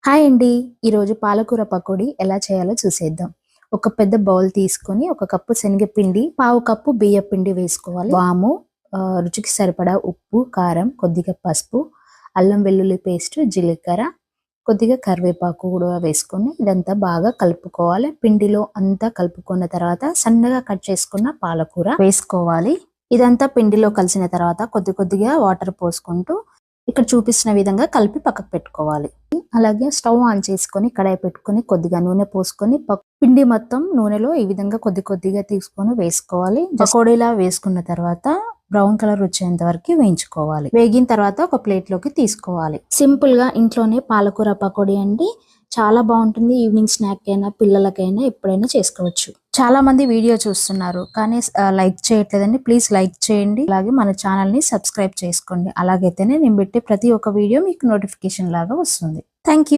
Hi అండి. ఈరోజు పాలకూర పకోడీ ఎలా చేయాలో చూసేద్దాం. ఒక పెద్ద బౌల్ తీసుకొని ఒక కప్పు శనగపిండి, పావు కప్పు బియ్యపిండి వేసుకోవాలి. వాము, రుచికి సరిపడా ఉప్పు, కారం, కొద్దిగా పసుపు, అల్లం వెల్లుల్లి పేస్ట్, జీలకర్ర, కొద్దిగా కరివేపాకు కూడా వేసుకొని ఇదంతా బాగా కలుపుకోవాలి. పిండిలో అంతా కలుపుకున్న తర్వాత సన్నగా కట్ చేసుకున్న పాలకూర వేసుకోవాలి. ఇదంతా పిండిలో కలిసిన తర్వాత కొద్ది కొద్దిగా వాటర్ పోసుకుంటూ ఇక్కడ చూపిస్తున్న విధంగా కలిపి పక్కకు పెట్టుకోవాలి. అలాగే స్టవ్ ఆన్ చేసుకొని కడాయి పెట్టుకొని కొద్దిగా నూనె పోసుకొని పిండి మొత్తం నూనెలో ఈ విధంగా కొద్ది కొద్దిగా తీసుకొని వేసుకోవాలి. పకోడీలా వేసుకున్న తర్వాత బ్రౌన్ కలర్ వచ్చేంత వరకు వేయించుకోవాలి. వేగిన తర్వాత ఒక ప్లేట్ లోకి తీసుకోవాలి. సింపుల్ గా ఇంట్లోనే పాలకూర పకోడీ అండి. చాలా బాగుంటుంది. ఈవినింగ్ స్నాక్ అయినా పిల్లలకైనా ఎప్పుడైనా చేసుకోవచ్చు. చాలా మంది వీడియో చూస్తున్నారు కానీ లైక్ చేయట్లేదండి. ప్లీజ్ లైక్ చేయండి. అలాగే మన ఛానల్ ని సబ్స్క్రైబ్ చేసుకోండి. అలాగైతేనే నేను పెట్టే ప్రతి ఒక్క వీడియో మీకు నోటిఫికేషన్ లాగా వస్తుంది. Thank you.